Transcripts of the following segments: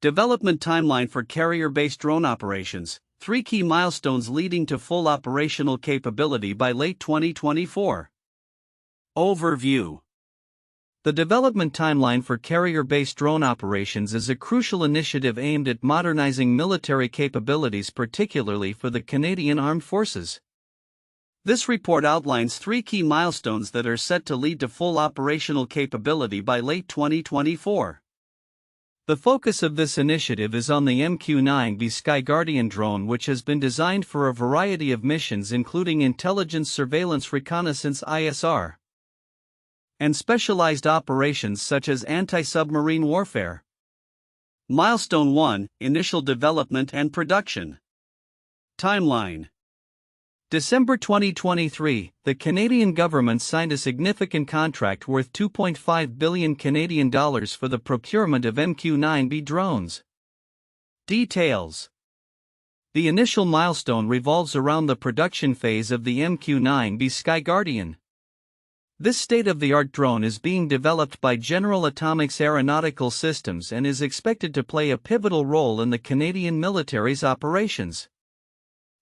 Development timeline for carrier-based drone operations, 3 key milestones leading to full operational capability by late 2024. Overview. The development timeline for carrier-based drone operations is a crucial initiative aimed at modernizing military capabilities, particularly for the Canadian Armed Forces. This report outlines 3 key milestones that are set to lead to full operational capability by late 2024. The focus of this initiative is on the MQ-9B SkyGuardian drone, which has been designed for a variety of missions including intelligence, surveillance, reconnaissance (ISR), and specialized operations such as anti-submarine warfare. Milestone 1: Initial development and production. Timeline. December 2023, the Canadian government signed a significant contract worth $2.5 billion Canadian dollars for the procurement of MQ-9B drones. Details. The initial milestone revolves around the production phase of the MQ-9B SkyGuardian. This state-of-the-art drone is being developed by General Atomics Aeronautical Systems and is expected to play a pivotal role in the Canadian military's operations.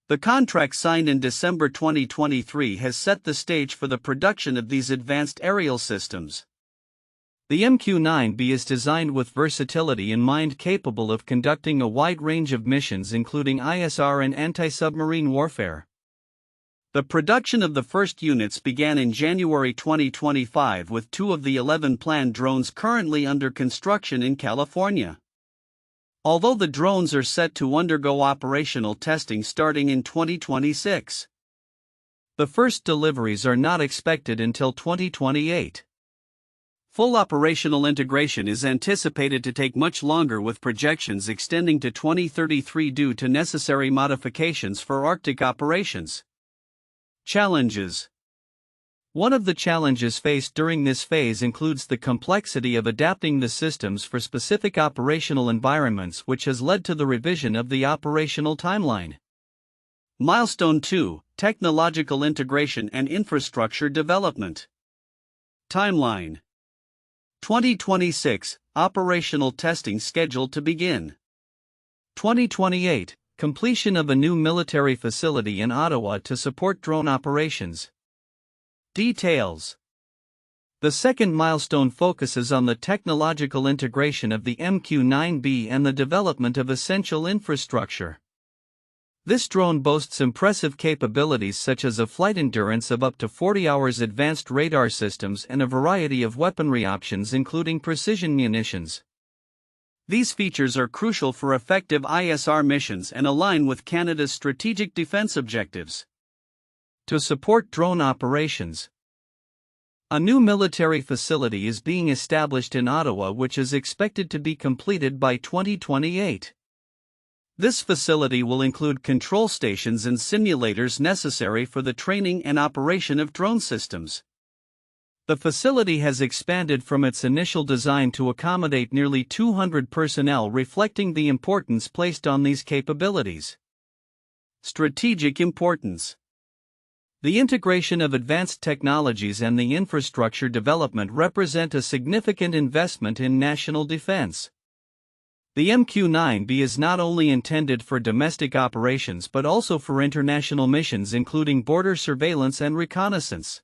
The contract signed in December 2023 has set the stage for the production of these advanced aerial systems. The MQ-9B is designed with versatility in mind, capable of conducting a wide range of missions including ISR and anti-submarine warfare. The production of the first units began in January 2025, with 2 of the 11 planned drones currently under construction in California. Although the drones are set to undergo operational testing starting in 2026, the first deliveries are not expected until 2028. Full operational integration is anticipated to take much longer, with projections extending to 2033 due to necessary modifications for Arctic operations. Challenges. One of the challenges faced during this phase includes the complexity of adapting the systems for specific operational environments, which has led to the revision of the operational timeline. Milestone 2: Technological integration and infrastructure development. Timeline. 2026, operational testing scheduled to begin. 2028, completion of a new military facility in Ottawa to support drone operations. Details. The second milestone focuses on the technological integration of the MQ-9B and the development of essential infrastructure. This drone boasts impressive capabilities such as a flight endurance of up to 40 hours, advanced radar systems, and a variety of weaponry options including precision munitions. These features are crucial for effective ISR missions and align with Canada's strategic defense objectives. To support drone operations, a new military facility is being established in Ottawa, which is expected to be completed by 2028. This facility will include control stations and simulators necessary for the training and operation of drone systems. The facility has expanded from its initial design to accommodate nearly 200 personnel, reflecting the importance placed on these capabilities. Strategic importance. The integration of advanced technologies and the infrastructure development represent a significant investment in national defense. The MQ-9B is not only intended for domestic operations but also for international missions including border surveillance and reconnaissance.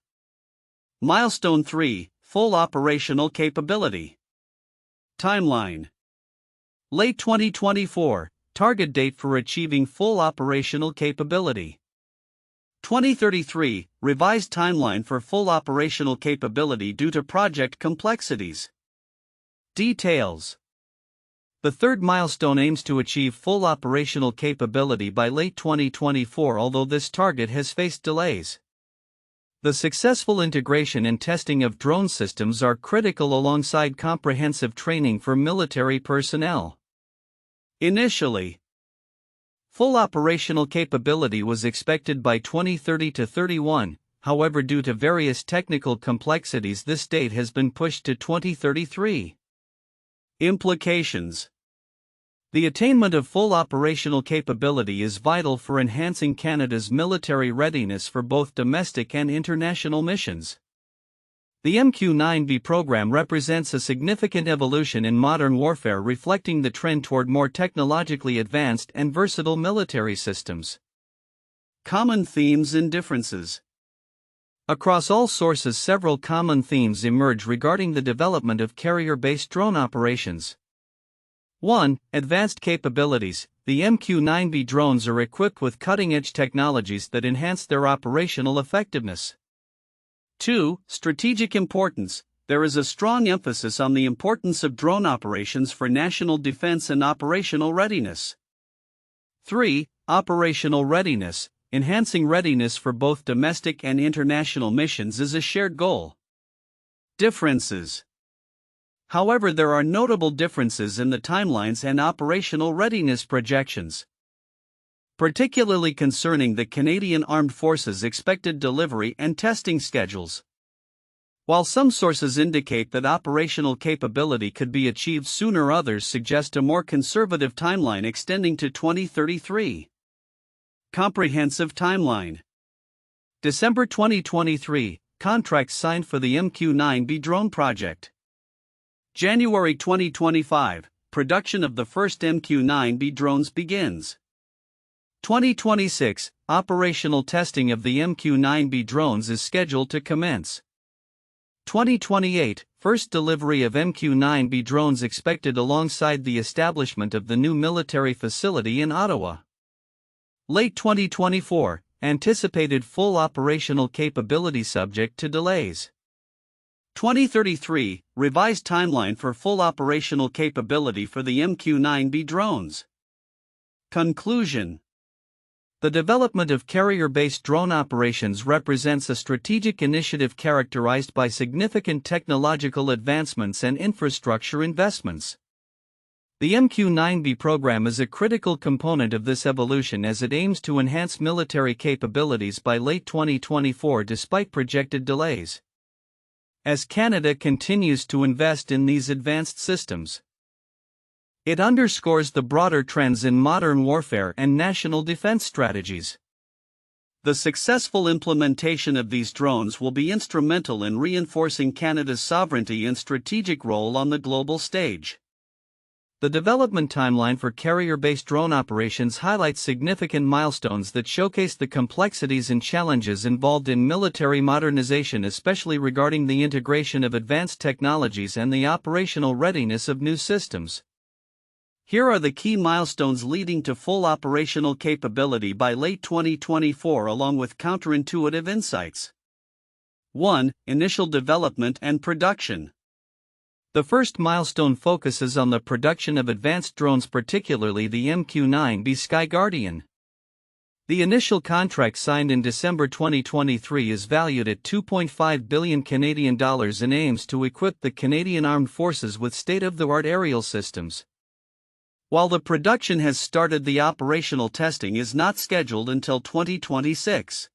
Milestone 3: Full operational capability. Timeline. Late 2024, target date for achieving full operational capability. 2033, revised timeline for full operational capability due to project complexities. Details. The third milestone aims to achieve full operational capability by late 2024, although this target has faced delays. The successful integration and testing of drone systems are critical alongside comprehensive training for military personnel. Initially, full operational capability was expected by 2030-31, however, due to various technical complexities, this date has been pushed to 2033. Implications. The attainment of full operational capability is vital for enhancing Canada's military readiness for both domestic and international missions. The MQ-9B program represents a significant evolution in modern warfare, reflecting the trend toward more technologically advanced and versatile military systems. Common themes and differences. Across all sources, several common themes emerge regarding the development of carrier-based drone operations. 1. Advanced capabilities. The MQ-9B drones are equipped with cutting-edge technologies that enhance their operational effectiveness. 2. Strategic importance. There is a strong emphasis on the importance of drone operations for national defense and operational readiness. 3. Operational readiness. Enhancing readiness for both domestic and international missions is a shared goal. Differences. However, there are notable differences in the timelines and operational readiness projections, particularly concerning the Canadian Armed Forces' expected delivery and testing schedules. While some sources indicate that operational capability could be achieved sooner, others suggest a more conservative timeline extending to 2033. Comprehensive timeline. December 2023, contracts signed for the MQ-9B drone project. January 2025, production of the first MQ-9B drones begins. 2026, operational testing of the MQ-9B drones is scheduled to commence. 2028, first delivery of MQ-9B drones expected alongside the establishment of the new military facility in Ottawa. Late 2024, anticipated full operational capability subject to delays. 2033, revised timeline for full operational capability for the MQ-9B drones. Conclusion. The development of carrier-based drone operations represents a strategic initiative characterized by significant technological advancements and infrastructure investments. The MQ-9B program is a critical component of this evolution as it aims to enhance military capabilities by late 2024 despite projected delays. As Canada continues to invest in these advanced systems, it underscores the broader trends in modern warfare and national defense strategies. The successful implementation of these drones will be instrumental in reinforcing Canada's sovereignty and strategic role on the global stage. The development timeline for carrier-based drone operations highlights significant milestones that showcase the complexities and challenges involved in military modernization, especially regarding the integration of advanced technologies and the operational readiness of new systems. Here are the key milestones leading to full operational capability by late 2024 along with counterintuitive insights. 1. Initial development and production. The first milestone focuses on the production of advanced drones, particularly the MQ-9B SkyGuardian. The initial contract signed in December 2023 is valued at $2.5 billion Canadian dollars and aims to equip the Canadian Armed Forces with state-of-the-art aerial systems. While the production has started, the operational testing is not scheduled until 2026.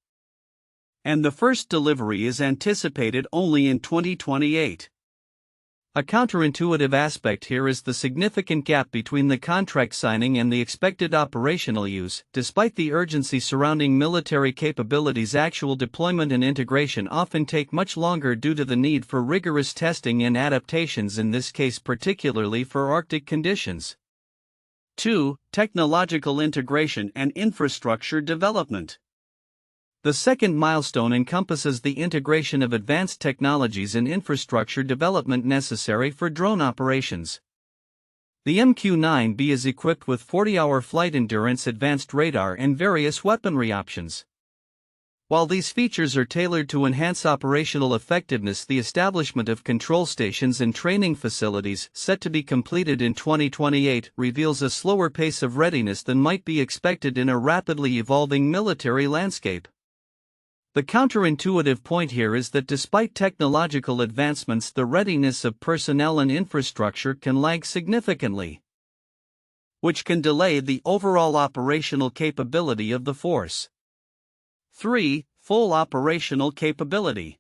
And the first delivery is anticipated only in 2028. A counterintuitive aspect here is the significant gap between the contract signing and the expected operational use. Despite the urgency surrounding military capabilities, actual deployment and integration often take much longer due to the need for rigorous testing and adaptations, in this case particularly for Arctic conditions. 2. Technological integration and infrastructure development. The second milestone encompasses the integration of advanced technologies and infrastructure development necessary for drone operations. The MQ-9B is equipped with 40-hour flight endurance, advanced radar, and various weaponry options. While these features are tailored to enhance operational effectiveness, the establishment of control stations and training facilities, set to be completed in 2028, reveals a slower pace of readiness than might be expected in a rapidly evolving military landscape. The counterintuitive point here is that despite technological advancements, the readiness of personnel and infrastructure can lag significantly, which can delay the overall operational capability of the force. 3. Full operational capability.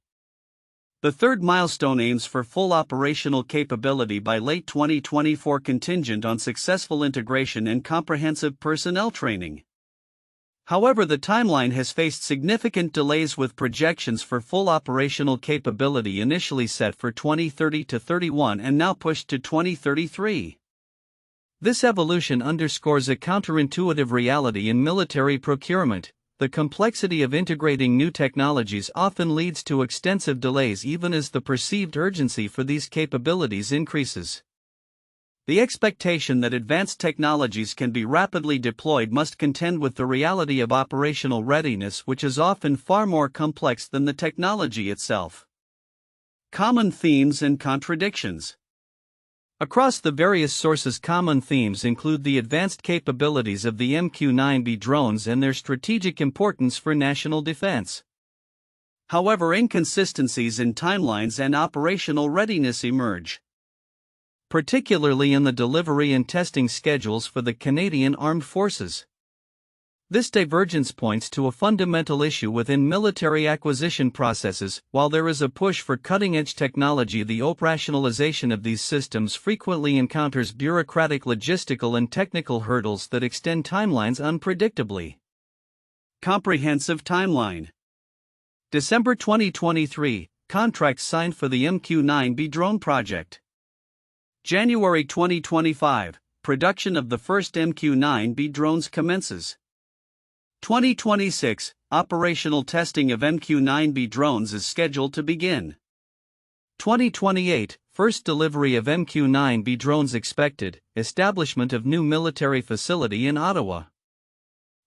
The third milestone aims for full operational capability by late 2024, contingent on successful integration and comprehensive personnel training. However, the timeline has faced significant delays, with projections for full operational capability initially set for 2030-31 and now pushed to 2033. This evolution underscores a counterintuitive reality in military procurement. The complexity of integrating new technologies often leads to extensive delays even as the perceived urgency for these capabilities increases. The expectation that advanced technologies can be rapidly deployed must contend with the reality of operational readiness, which is often far more complex than the technology itself. Common themes and contradictions. Across the various sources, common themes include the advanced capabilities of the MQ-9B drones and their strategic importance for national defense. However, inconsistencies in timelines and operational readiness emerge, particularly in the delivery and testing schedules for the Canadian Armed Forces. This divergence points to a fundamental issue within military acquisition processes. While there is a push for cutting-edge technology, the operationalization of these systems frequently encounters bureaucratic, logistical, and technical hurdles that extend timelines unpredictably. Comprehensive timeline. December 2023, contracts signed for the MQ-9B drone project. January 2025, production of the first MQ-9B drones commences. 2026, operational testing of MQ-9B drones is scheduled to begin. 2028, first delivery of MQ-9B drones expected, establishment of new military facility in Ottawa.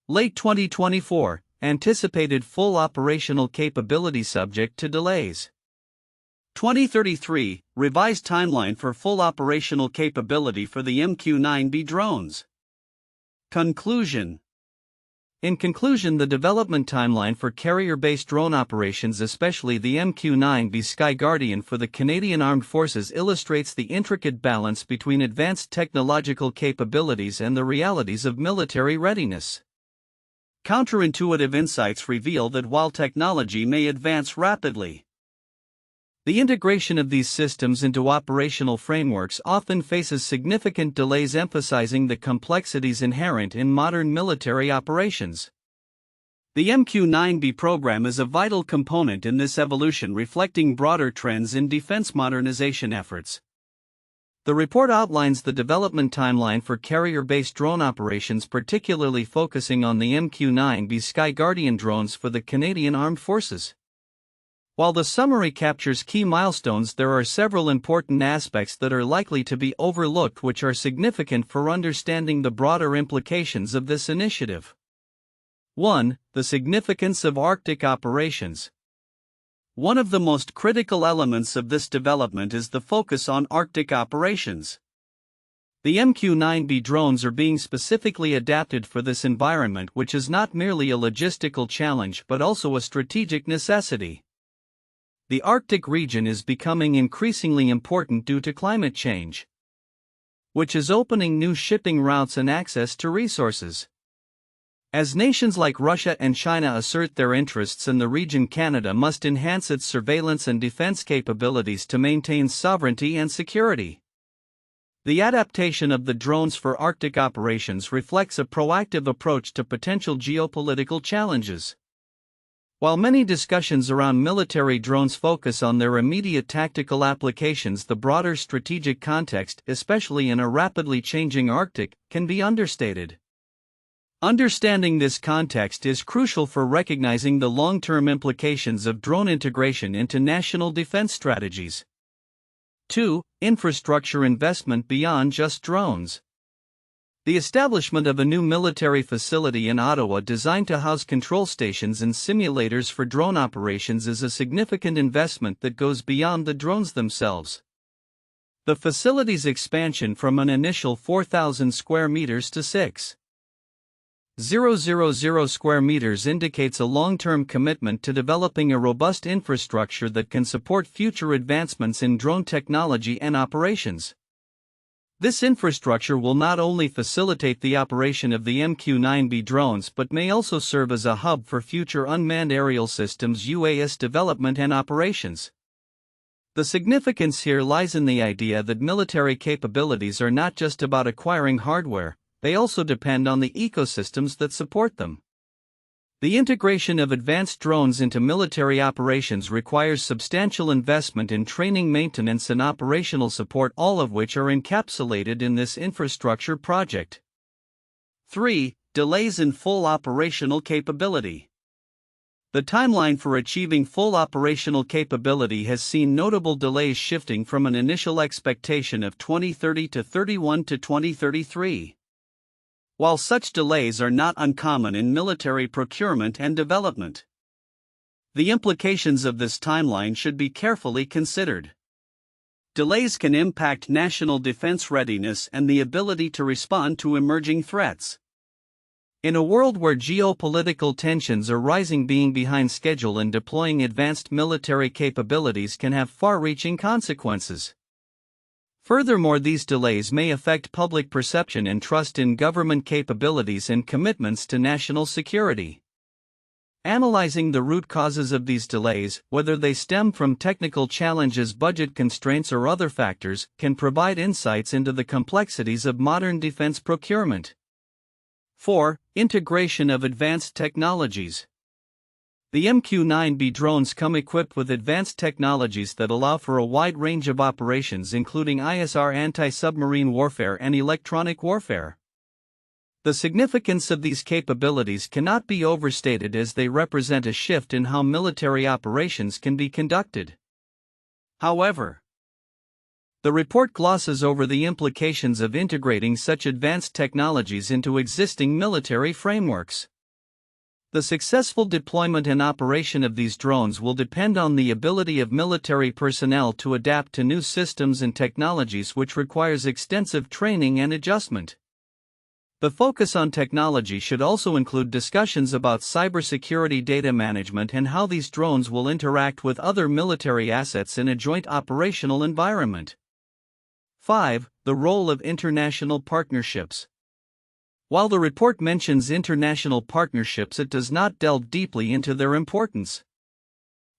Late 2024, anticipated full operational capability subject to delays. 2033, revised timeline for full operational capability for the MQ-9B drones. Conclusion. In conclusion, the development timeline for carrier-based drone operations, especially the MQ-9B SkyGuardian for the Canadian Armed Forces, illustrates the intricate balance between advanced technological capabilities and the realities of military readiness. Counterintuitive insights reveal that while technology may advance rapidly, the integration of these systems into operational frameworks often faces significant delays, emphasizing the complexities inherent in modern military operations. The MQ-9B program is a vital component in this evolution, reflecting broader trends in defense modernization efforts. The report outlines the development timeline for carrier-based drone operations, particularly focusing on the MQ-9B SkyGuardian drones for the Canadian Armed Forces. While the summary captures key milestones, there are several important aspects that are likely to be overlooked which are significant for understanding the broader implications of this initiative. 1. The significance of Arctic operations. One of the most critical elements of this development is the focus on Arctic operations. The MQ-9B drones are being specifically adapted for this environment, which is not merely a logistical challenge but also a strategic necessity. The Arctic region is becoming increasingly important due to climate change, which is opening new shipping routes and access to resources. As nations like Russia and China assert their interests in the region, Canada must enhance its surveillance and defense capabilities to maintain sovereignty and security. The adaptation of the drones for Arctic operations reflects a proactive approach to potential geopolitical challenges. While many discussions around military drones focus on their immediate tactical applications, the broader strategic context, especially in a rapidly changing Arctic, can be understated. Understanding this context is crucial for recognizing the long-term implications of drone integration into national defense strategies. 2. Infrastructure investment beyond just drones. The establishment of a new military facility in Ottawa designed to house control stations and simulators for drone operations is a significant investment that goes beyond the drones themselves. The facility's expansion from an initial 4,000 square meters to 6,000 square meters indicates a long-term commitment to developing a robust infrastructure that can support future advancements in drone technology and operations. This infrastructure will not only facilitate the operation of the MQ-9B drones but may also serve as a hub for future unmanned aerial systems UAS development and operations. The significance here lies in the idea that military capabilities are not just about acquiring hardware, they also depend on the ecosystems that support them. The integration of advanced drones into military operations requires substantial investment in training, maintenance, and operational support, all of which are encapsulated in this infrastructure project. 3. Delays in full operational capability. The timeline for achieving full operational capability has seen notable delays, shifting from an initial expectation of 2030 to 2033. While such delays are not uncommon in military procurement and development, the implications of this timeline should be carefully considered. Delays can impact national defense readiness and the ability to respond to emerging threats. In a world where geopolitical tensions are rising, being behind schedule and deploying advanced military capabilities can have far-reaching consequences. Furthermore, these delays may affect public perception and trust in government capabilities and commitments to national security. Analyzing the root causes of these delays, whether they stem from technical challenges, budget constraints, or other factors, can provide insights into the complexities of modern defense procurement. 4. Integration of advanced technologies. The MQ-9B drones come equipped with advanced technologies that allow for a wide range of operations, including ISR, anti-submarine warfare, and electronic warfare. The significance of these capabilities cannot be overstated, as they represent a shift in how military operations can be conducted. However, the report glosses over the implications of integrating such advanced technologies into existing military frameworks. The successful deployment and operation of these drones will depend on the ability of military personnel to adapt to new systems and technologies, which requires extensive training and adjustment. The focus on technology should also include discussions about cybersecurity, data management, and how these drones will interact with other military assets in a joint operational environment. 5. The role of international partnerships. While the report mentions international partnerships, it does not delve deeply into their importance.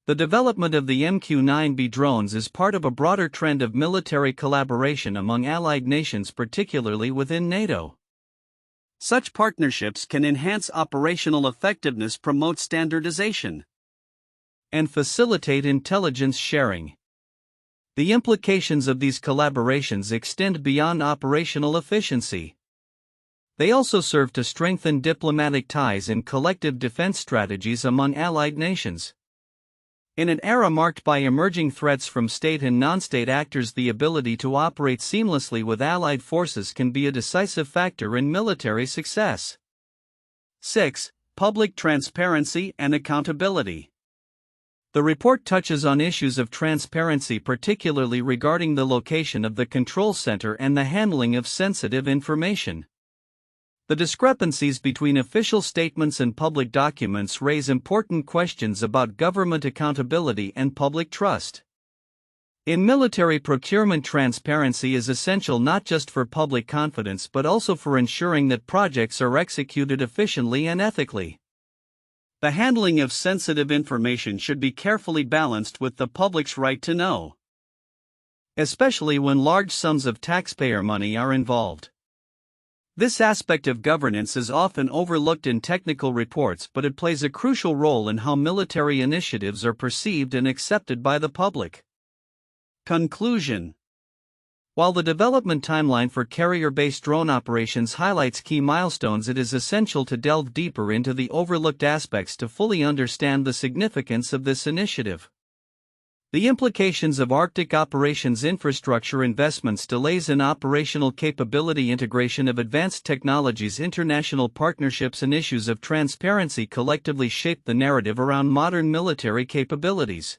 The development of the MQ-9B drones is part of a broader trend of military collaboration among allied nations, particularly within NATO. Such partnerships can enhance operational effectiveness, promote standardization, and facilitate intelligence sharing. The implications of these collaborations extend beyond operational efficiency. They also serve to strengthen diplomatic ties and collective defense strategies among allied nations. In an era marked by emerging threats from state and non-state actors, the ability to operate seamlessly with allied forces can be a decisive factor in military success. 6. Public transparency and accountability. The report touches on issues of transparency, particularly regarding the location of the control center and the handling of sensitive information. The discrepancies between official statements and public documents raise important questions about government accountability and public trust. In military procurement, transparency is essential not just for public confidence but also for ensuring that projects are executed efficiently and ethically. The handling of sensitive information should be carefully balanced with the public's right to know, especially when large sums of taxpayer money are involved. This aspect of governance is often overlooked in technical reports, but it plays a crucial role in how military initiatives are perceived and accepted by the public. Conclusion. While the development timeline for carrier-based drone operations highlights key milestones, it is essential to delve deeper into the overlooked aspects to fully understand the significance of this initiative. The implications of Arctic operations infrastructure investments, delays in operational capability, integration of advanced technologies, international partnerships, and issues of transparency collectively shape the narrative around modern military capabilities.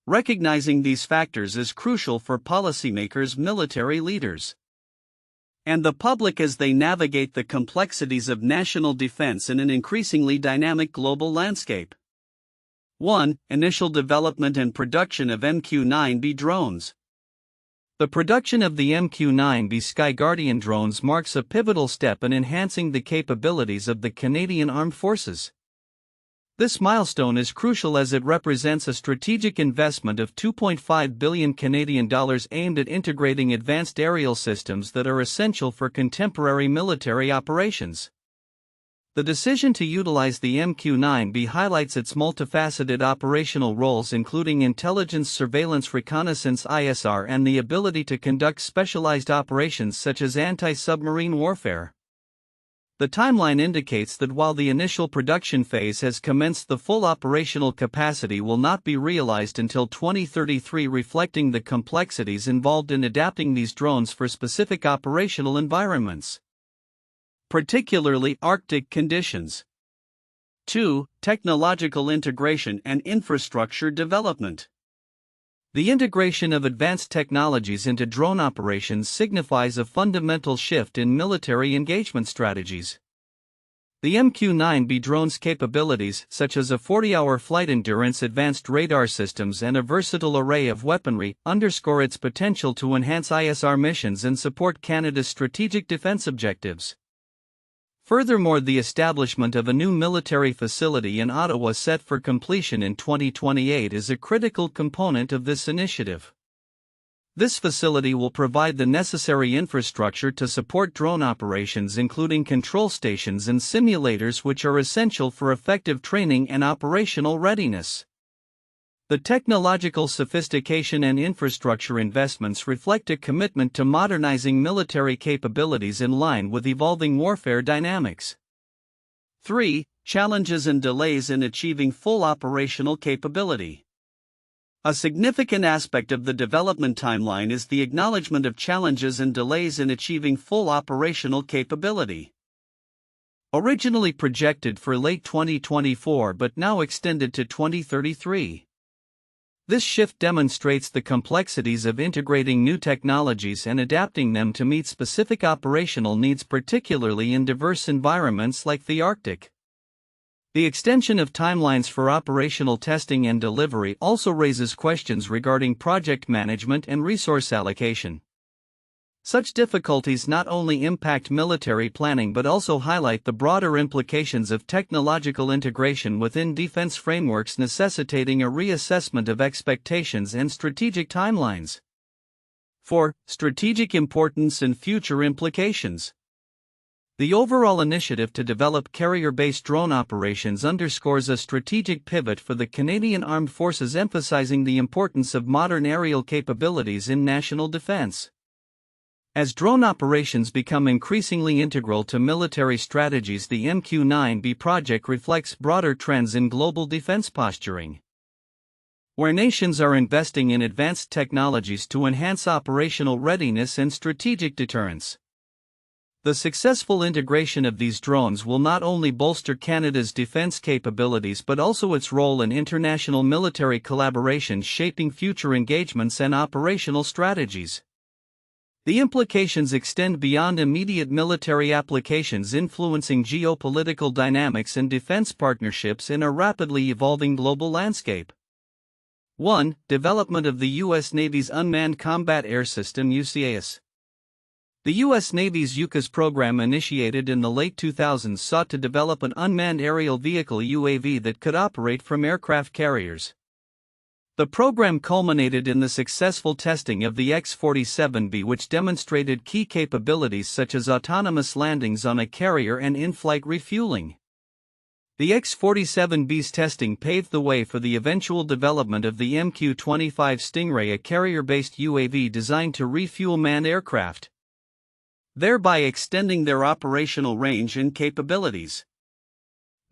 Recognizing these factors is crucial for policymakers, military leaders, and the public as they navigate the complexities of national defense in an increasingly dynamic global landscape. 1. Initial development and production of MQ-9B drones. The production of the MQ-9B SkyGuardian drones marks a pivotal step in enhancing the capabilities of the Canadian Armed Forces. This milestone is crucial as it represents a strategic investment of $2.5 billion Canadian dollars aimed at integrating advanced aerial systems that are essential for contemporary military operations. The decision to utilize the MQ-9B highlights its multifaceted operational roles, including intelligence, surveillance, reconnaissance (ISR), and the ability to conduct specialized operations such as anti-submarine warfare. The timeline indicates that while the initial production phase has commenced, the full operational capacity will not be realized until 2033, reflecting the complexities involved in adapting these drones for specific operational environments, particularly Arctic conditions. 2. Technological integration and infrastructure development. The integration of advanced technologies into drone operations signifies a fundamental shift in military engagement strategies. The MQ-9B drone's capabilities, such as a 40-hour flight endurance, advanced radar systems, and a versatile array of weaponry, underscore its potential to enhance ISR missions and support Canada's strategic defense objectives. Furthermore, the establishment of a new military facility in Ottawa set for completion in 2028 is a critical component of this initiative. This facility will provide the necessary infrastructure to support drone operations, including control stations and simulators, which are essential for effective training and operational readiness. The technological sophistication and infrastructure investments reflect a commitment to modernizing military capabilities in line with evolving warfare dynamics. 3. Challenges and delays in achieving full operational capability. A significant aspect of the development timeline is the acknowledgement of challenges and delays in achieving full operational capability. Originally projected for late 2024 but now extended to 2033. This shift demonstrates the complexities of integrating new technologies and adapting them to meet specific operational needs, particularly in diverse environments like the Arctic. The extension of timelines for operational testing and delivery also raises questions regarding project management and resource allocation. Such difficulties not only impact military planning but also highlight the broader implications of technological integration within defense frameworks, necessitating a reassessment of expectations and strategic timelines. 4. Strategic importance and future implications. The overall initiative to develop carrier-based drone operations underscores a strategic pivot for the Canadian Armed Forces, emphasizing the importance of modern aerial capabilities in national defense. As drone operations become increasingly integral to military strategies, the MQ-9B project reflects broader trends in global defense posturing, where nations are investing in advanced technologies to enhance operational readiness and strategic deterrence. The successful integration of these drones will not only bolster Canada's defense capabilities but also its role in international military collaboration, shaping future engagements and operational strategies. The implications extend beyond immediate military applications, influencing geopolitical dynamics and defense partnerships in a rapidly evolving global landscape. 1. Development of the U.S. Navy's Unmanned Combat Air System (UCAS). The U.S. Navy's UCAS program, initiated in the late 2000s, sought to develop an unmanned aerial vehicle (UAV) that could operate from aircraft carriers. The program culminated in the successful testing of the X-47B, which demonstrated key capabilities such as autonomous landings on a carrier and in-flight refueling. The X-47B's testing paved the way for the eventual development of the MQ-25 Stingray, a carrier-based UAV designed to refuel manned aircraft, thereby extending their operational range and capabilities.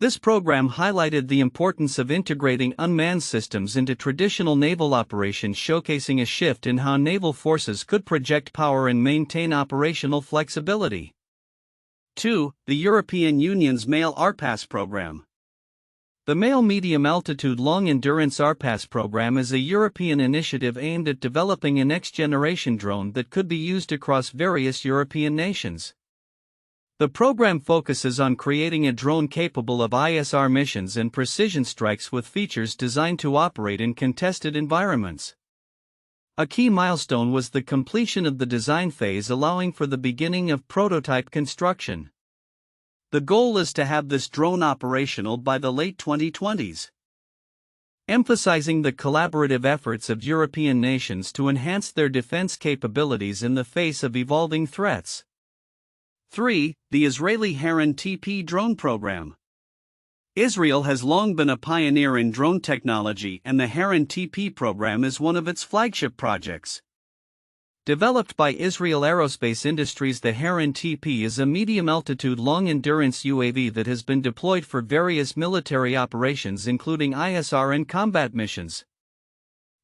This program highlighted the importance of integrating unmanned systems into traditional naval operations, showcasing a shift in how naval forces could project power and maintain operational flexibility. 2. The European Union's MALE RPAS program. The MALE Medium Altitude Long Endurance RPAS program is a European initiative aimed at developing a next-generation drone that could be used across various European nations. The program focuses on creating a drone capable of ISR missions and precision strikes with features designed to operate in contested environments. A key milestone was the completion of the design phase, allowing for the beginning of prototype construction. The goal is to have this drone operational by the late 2020s, emphasizing the collaborative efforts of European nations to enhance their defense capabilities in the face of evolving threats. 3. The Israeli Heron TP drone program. Israel has long been a pioneer in drone technology, and the Heron TP program is one of its flagship projects. Developed by Israel Aerospace Industries, the Heron TP is a medium-altitude long-endurance UAV that has been deployed for various military operations including ISR and combat missions.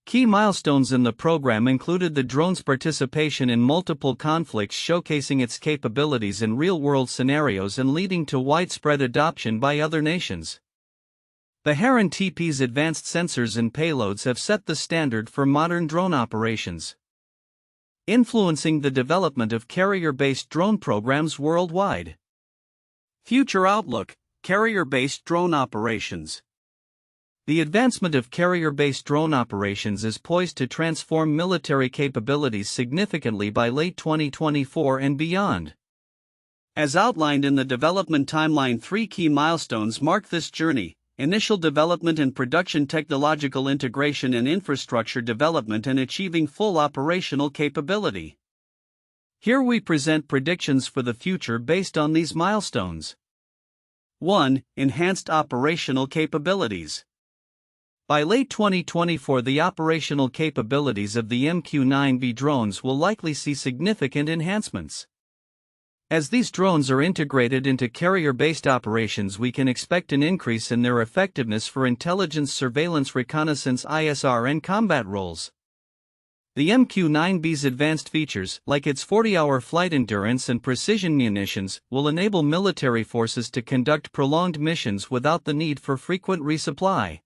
Key milestones in the program included the drone's participation in multiple conflicts, showcasing its capabilities in real-world scenarios and leading to widespread adoption by other nations. The Heron TP's advanced sensors and payloads have set the standard for modern drone operations, influencing the development of carrier-based drone programs worldwide. Future outlook: carrier-based drone operations. The advancement of carrier-based drone operations is poised to transform military capabilities significantly by late 2024 and beyond. As outlined in the development timeline, 3 key milestones mark this journey: initial development and production, technological integration and infrastructure development, and achieving full operational capability. Here we present predictions for the future based on these milestones. 1. Enhanced operational capabilities. By late 2024, the operational capabilities of the MQ-9B drones will likely see significant enhancements. As these drones are integrated into carrier-based operations, we can expect an increase in their effectiveness for intelligence, surveillance, reconnaissance, ISR, and combat roles. The MQ-9B's advanced features, like its 40-hour flight endurance and precision munitions, will enable military forces to conduct prolonged missions without the need for frequent resupply,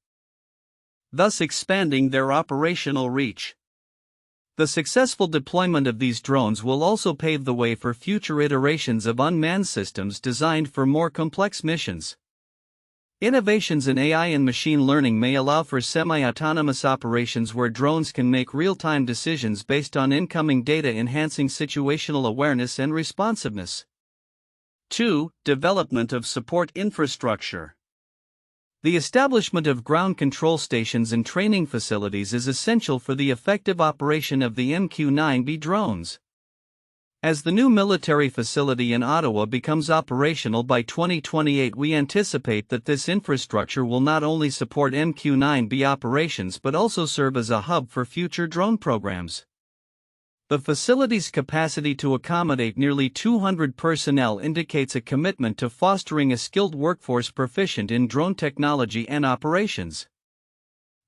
thus expanding their operational reach. The successful deployment of these drones will also pave the way for future iterations of unmanned systems designed for more complex missions. Innovations in AI and machine learning may allow for semi-autonomous operations where drones can make real-time decisions based on incoming data, enhancing situational awareness and responsiveness. 2. Development of support infrastructure. The establishment of ground control stations and training facilities is essential for the effective operation of the MQ-9B drones. As the new military facility in Ottawa becomes operational by 2028, we anticipate that this infrastructure will not only support MQ-9B operations but also serve as a hub for future drone programs. The facility's capacity to accommodate nearly 200 personnel indicates a commitment to fostering a skilled workforce proficient in drone technology and operations.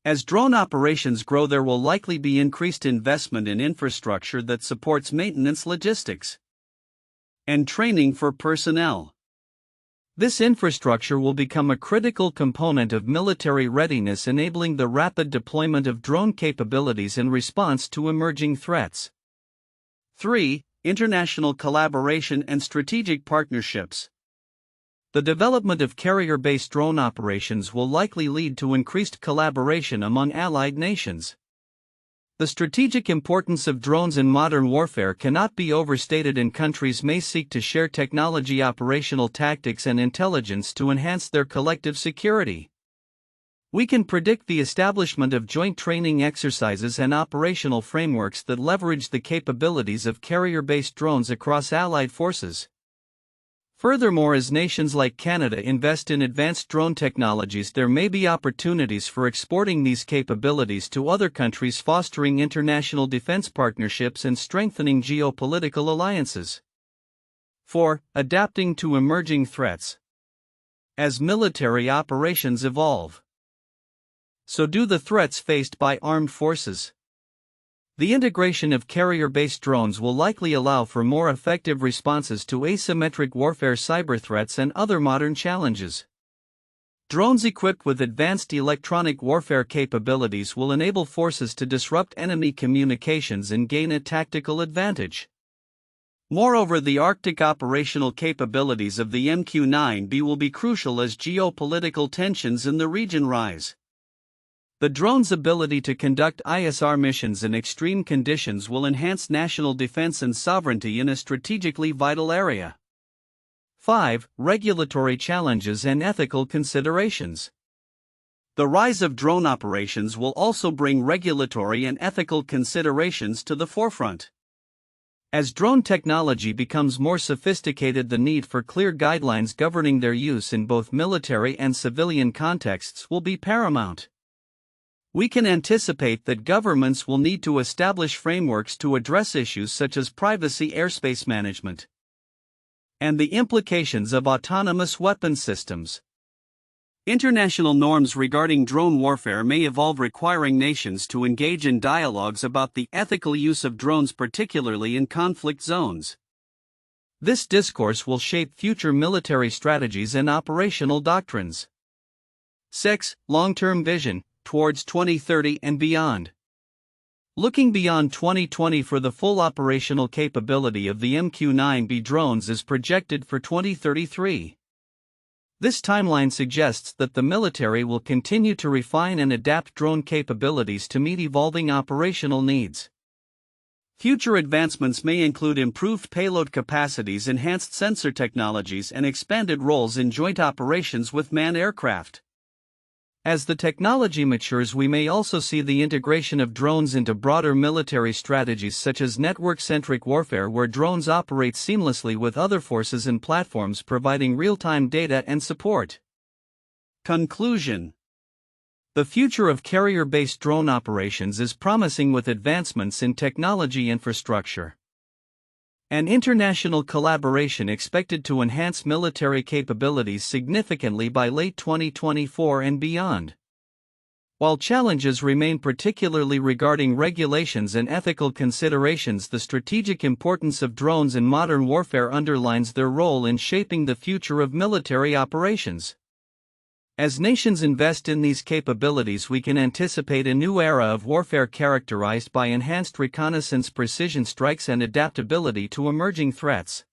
As drone operations grow, there will likely be increased investment in infrastructure that supports maintenance, logistics, and training for personnel. This infrastructure will become a critical component of military readiness, enabling the rapid deployment of drone capabilities in response to emerging threats. 3. International collaboration and strategic partnerships. The development of carrier-based drone operations will likely lead to increased collaboration among allied nations. The strategic importance of drones in modern warfare cannot be overstated, and countries may seek to share technology, operational tactics, and intelligence to enhance their collective security. We can predict the establishment of joint training exercises and operational frameworks that leverage the capabilities of carrier-based drones across allied forces. Furthermore, as nations like Canada invest in advanced drone technologies, there may be opportunities for exporting these capabilities to other countries, fostering international defense partnerships and strengthening geopolitical alliances. 4. Adapting to emerging threats. As military operations evolve, so do the threats faced by armed forces. The integration of carrier-based drones will likely allow for more effective responses to asymmetric warfare, cyber threats, and other modern challenges. Drones equipped with advanced electronic warfare capabilities will enable forces to disrupt enemy communications and gain a tactical advantage. Moreover, the Arctic operational capabilities of the MQ-9B will be crucial as geopolitical tensions in the region rise. The drone's ability to conduct ISR missions in extreme conditions will enhance national defense and sovereignty in a strategically vital area. 5. Regulatory challenges and ethical considerations. The rise of drone operations will also bring regulatory and ethical considerations to the forefront. As drone technology becomes more sophisticated, the need for clear guidelines governing their use in both military and civilian contexts will be paramount. We can anticipate that governments will need to establish frameworks to address issues such as privacy, airspace management, and the implications of autonomous weapon systems. International norms regarding drone warfare may evolve, requiring nations to engage in dialogues about the ethical use of drones, particularly in conflict zones. This discourse will shape future military strategies and operational doctrines. 6. Long-term vision, towards 2030 and beyond. Looking beyond 2020, for the full operational capability of the MQ-9B drones is projected for 2033. This timeline suggests that the military will continue to refine and adapt drone capabilities to meet evolving operational needs. Future advancements may include improved payload capacities, enhanced sensor technologies, and expanded roles in joint operations with manned aircraft. As the technology matures, we may also see the integration of drones into broader military strategies such as network-centric warfare, where drones operate seamlessly with other forces and platforms, providing real-time data and support. Conclusion: the future of carrier-based drone operations is promising, with advancements in technology infrastructure and international collaboration expected to enhance military capabilities significantly by late 2024 and beyond. While challenges remain, particularly regarding regulations and ethical considerations, the strategic importance of drones in modern warfare underlines their role in shaping the future of military operations. As nations invest in these capabilities, we can anticipate a new era of warfare characterized by enhanced reconnaissance, precision strikes, and adaptability to emerging threats.